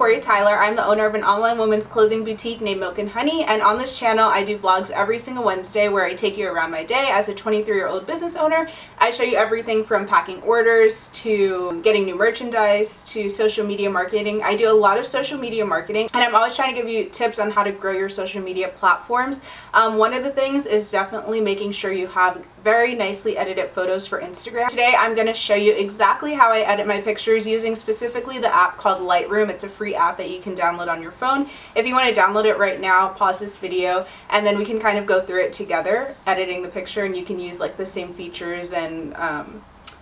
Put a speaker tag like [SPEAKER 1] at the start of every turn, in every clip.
[SPEAKER 1] Quori-Tyler. I'm the owner of an online women's clothing boutique named Milk and Honey, and on this channel I do vlogs every single Wednesday where I take you around my day as a 23-year-old business owner. I show you everything from packing orders to getting new merchandise to social media marketing. I do a lot of social media marketing, and I'm always trying to give you tips on how to grow your social media platforms. One of the things is definitely making sure you have very nicely edited photos for Instagram. Today I'm going to show you exactly how I edit my pictures using specifically the app called Lightroom. It's a free app that you can download on your phone. If you want to download it right now, pause this video and then we can kind of go through it together, editing the picture, and you can use like the same features and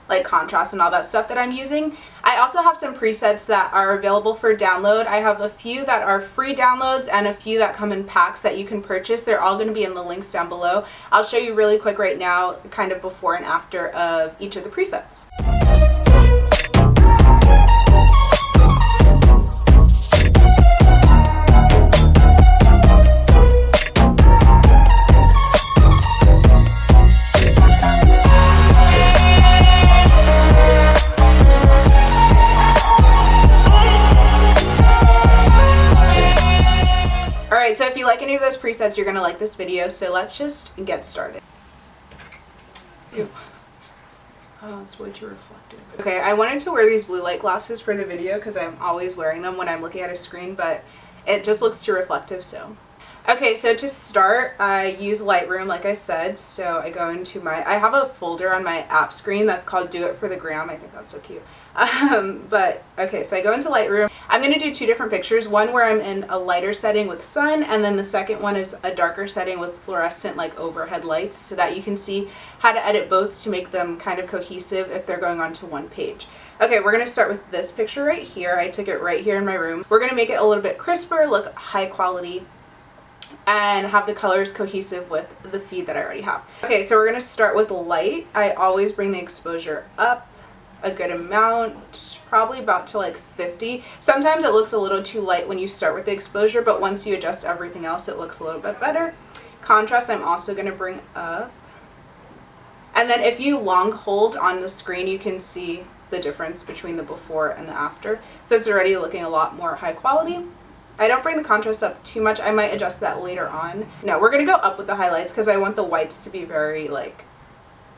[SPEAKER 1] like contrast and all that stuff that I'm using. I also have some presets that are available for download. I have a few that are free downloads and a few that come in packs that you can purchase. They're all going to be in the links down below. I'll show you really quick right now kind of before and after of each of the presets. Alright, so if you like any of those presets, you're going to like this video, so let's just get started. Ew. Oh, it's way too reflective. Okay, I wanted to wear these blue light glasses for the video because I'm always wearing them when I'm looking at a screen, but it just looks too reflective, so. Okay, so to start, I use Lightroom, like I said, so I go into I have a folder on my app screen that's called Do It for the Gram. I think that's so cute. Okay, so I go into Lightroom. I'm going to do two different pictures, one where I'm in a lighter setting with sun, and then the second one is a darker setting with fluorescent like overhead lights, so that you can see how to edit both to make them kind of cohesive if they're going onto one page. Okay, we're going to start with this picture right here. I took it right here in my room. We're going to make it a little bit crisper, look high quality, and have the colors cohesive with the feed that I already have. Okay, so we're going to start with light. I always bring the exposure up a good amount, probably about to like 50. Sometimes it looks a little too light when you start with the exposure, but once you adjust everything else, it looks a little bit better. Contrast, I'm also going to bring up. And then if you long hold on the screen, you can see the difference between the before and the after. So it's already looking a lot more high quality. I don't bring the contrast up too much. I might adjust that later on. No, we're going to go up with the highlights because I want the whites to be very like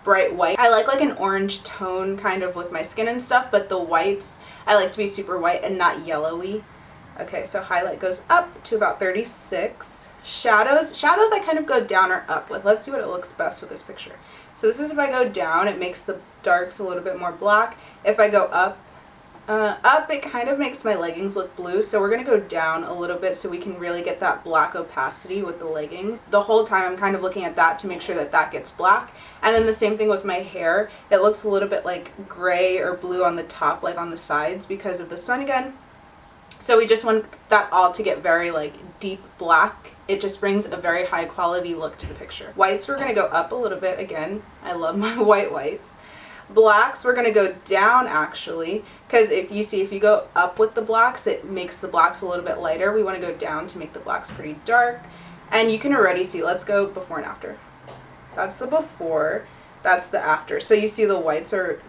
[SPEAKER 1] bright white. I like an orange tone kind of with my skin and stuff, but the whites I like to be super white and not yellowy. Okay, so highlight goes up to about 36. Shadows I kind of go down or up with. Let's see what it looks best with this picture. So this is if I go down, it makes the darks a little bit more black. If I go up, it kind of makes my leggings look blue, so we're going to go down a little bit so we can really get that black opacity with the leggings. The whole time I'm kind of looking at that to make sure that that gets black. And then the same thing with my hair. It looks a little bit like gray or blue on the top, like on the sides because of the sun again. So we just want that all to get very like deep black. It just brings a very high quality look to the picture. Whites, we're going to go up a little bit again. I love my whites. Blacks, we're going to go down actually, because if you go up with the blacks, it makes the blacks a little bit lighter. We want to go down to make the blacks pretty dark. And you can already see, let's go before and after. That's the before, that's the after. So you see the whites are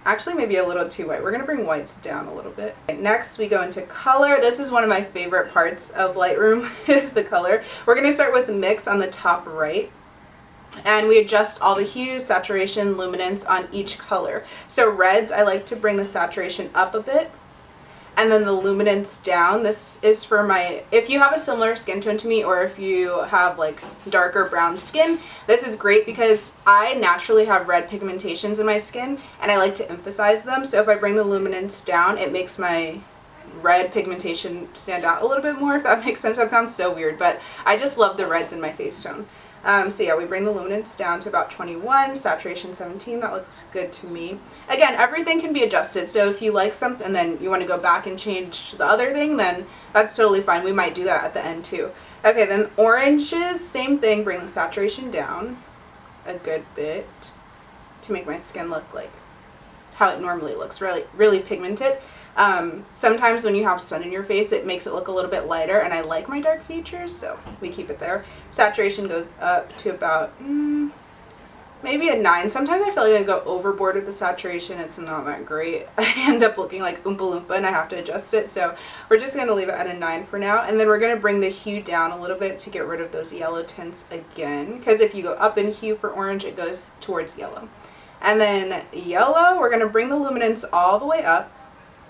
[SPEAKER 1] actually maybe a little too white. We're going to bring whites down a little bit. Next we go into color. This is one of my favorite parts of Lightroom is the color. We're going to start with mix on the top right. And we adjust all the hues, saturation, luminance on each color. So reds, I like to bring the saturation up a bit and then the luminance down. This is for if you have a similar skin tone to me, or if you have like darker brown skin, this is great because I naturally have red pigmentations in my skin and I like to emphasize them. So if I bring the luminance down, it makes my red pigmentation stand out a little bit more, if that makes sense. That sounds so weird, but I just love the reds in my face tone. So yeah, we bring the luminance down to about 21, saturation 17, that looks good to me. Again, everything can be adjusted, so if you like something and then you want to go back and change the other thing, then that's totally fine. We might do that at the end too. Okay, then oranges, same thing, bring the saturation down a good bit to make my skin look like how it normally looks, really pigmented. Sometimes when you have sun in your face, it makes it look a little bit lighter, and I like my dark features, so we keep it there. Saturation goes up to about maybe a 9. Sometimes I feel like I go overboard with the saturation. It's not that great. I end up looking like Oompa Loompa and I have to adjust it. So we're just going to leave it at a 9 for now. And then we're going to bring the hue down a little bit to get rid of those yellow tints again. Because if you go up in hue for orange, it goes towards yellow. And then yellow, we're going to bring the luminance all the way up.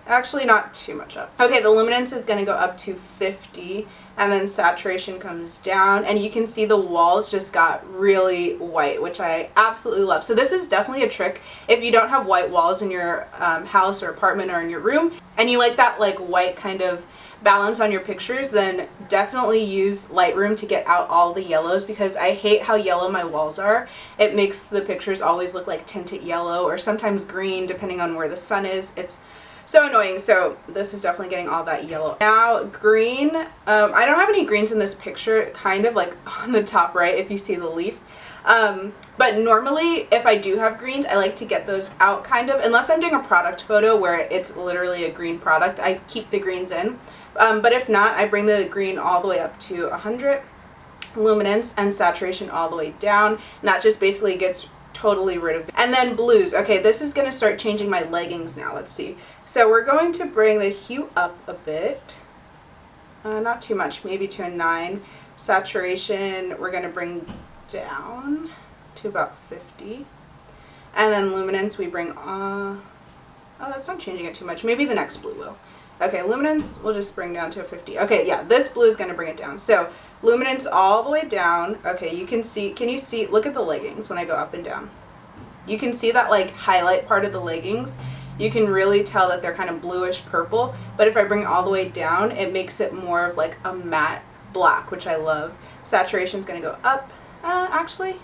[SPEAKER 1] Actually, not too much up. Okay, the luminance is going to go up to 50, and then saturation comes down, and you can see the walls just got really white, which I absolutely love. So this is definitely a trick if you don't have white walls in your house or apartment or in your room, and you like that like white kind of balance on your pictures, then definitely use Lightroom to get out all the yellows, because I hate how yellow my walls are. It makes the pictures always look like tinted yellow or sometimes green depending on where the sun is. It's so annoying. So this is definitely getting all that yellow. Now green, I don't have any greens in this picture, kind of like on the top right if you see the leaf. But normally if I do have greens, I like to get those out kind of, unless I'm doing a product photo where it's literally a green product, I keep the greens in. But if not, I bring the green all the way up to 100, luminance and saturation all the way down, and that just basically gets totally rid of them. And then blues. Okay, this is going to start changing my leggings now. Let's see. So we're going to bring the hue up a bit. Not too much, maybe to a 9. Saturation, we're going to bring down to about 50. And then luminance, we bring oh, that's not changing it too much. Maybe the next blue will. Okay, luminance we'll just bring down to a 50. Okay, yeah, this blue is going to bring it down. So luminance all the way down. Okay, you can see, can you see, look at the leggings when I go up and down. You can see that like highlight part of the leggings. You can really tell that they're kind of bluish purple, but if I bring it all the way down, it makes it more of like a matte black, which I love. Saturation is going to go up. Actually,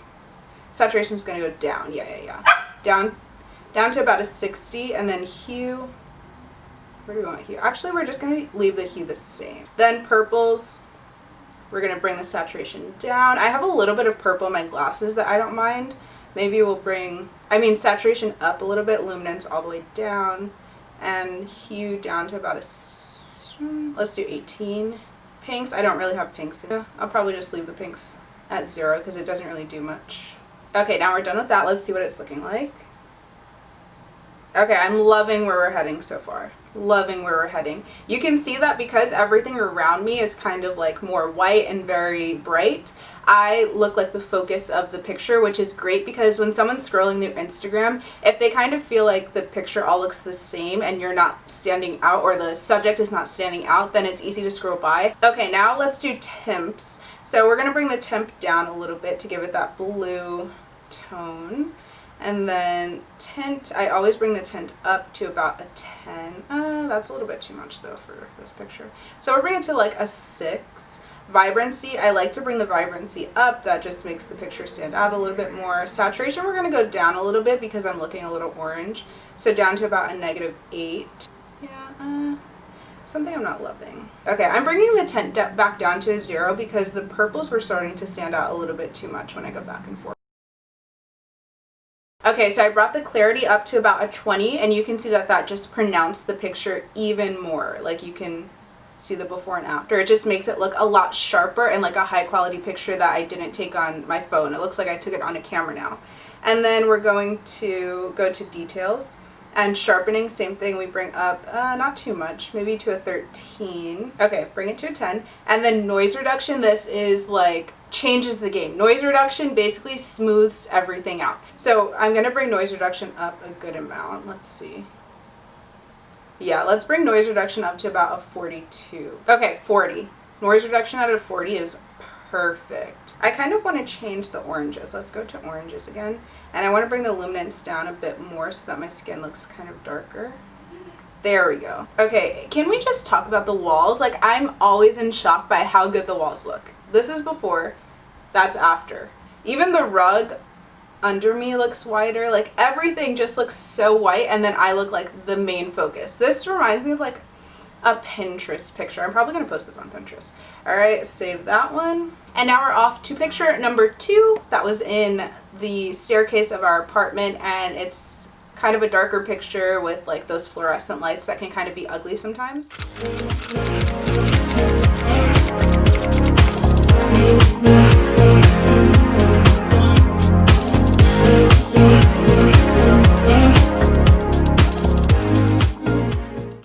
[SPEAKER 1] saturation is going to go down. Yeah. Down to about a 60, and then hue. Where do we want hue? Actually, we're just going to leave the hue the same. Then purples, we're going to bring the saturation down. I have a little bit of purple in my glasses that I don't mind. Maybe we'll bring, saturation up a little bit, luminance all the way down, and hue down to about let's do 18. Pinks, I don't really have pinks. I'll probably just leave the pinks at 0 because it doesn't really do much. Okay, now we're done with that. Let's see what it's looking like. Okay, I'm loving where we're heading so far. Loving where we're heading. You can see that because everything around me is kind of like more white and very bright, I look like the focus of the picture, which is great because when someone's scrolling through Instagram, if they kind of feel like the picture all looks the same and you're not standing out, or the subject is not standing out, then it's easy to scroll by. Okay, now let's do temps. So we're going to bring the temp down a little bit to give it that blue tone. And then tint, I always bring the tint up to about a 10. That's a little bit too much though for this picture. So we're bringing it to like a 6. Vibrancy, I like to bring the vibrancy up. That just makes the picture stand out a little bit more. Saturation, we're going to go down a little bit because I'm looking a little orange. So down to about a -8. Yeah, something I'm not loving. Okay, I'm bringing the tint back down to a 0 because the purples were starting to stand out a little bit too much when I go back and forth. Okay, so I brought the clarity up to about a 20, and you can see that that just pronounced the picture even more. Like you can see the before and after. It just makes it look a lot sharper and like a high quality picture that I didn't take on my phone. It looks like I took it on a camera now. And then we're going to go to details and sharpening. Same thing, we bring up not too much, maybe to a 13. Okay, bring it to a 10. And then noise reduction, this is like changes the game. Noise reduction basically smooths everything out. So I'm going to bring noise reduction up a good amount. Let's see. Yeah, let's bring noise reduction up to about a 42. Okay, 40. Noise reduction out of 40 is perfect. I kind of want to change the oranges. Let's go to oranges again. And I want to bring the luminance down a bit more so that my skin looks kind of darker. There we go. Okay, can we just talk about the walls? Like, I'm always in shock by how good the walls look. This is before, that's after. Even the rug under me looks whiter. Like, everything just looks so white, and then I look like the main focus. This reminds me of like a Pinterest picture. I'm probably going to post this on Pinterest. Alright, save that one. And now we're off to picture number 2. That was in the staircase of our apartment, and it's kind of a darker picture with like those fluorescent lights that can kind of be ugly sometimes.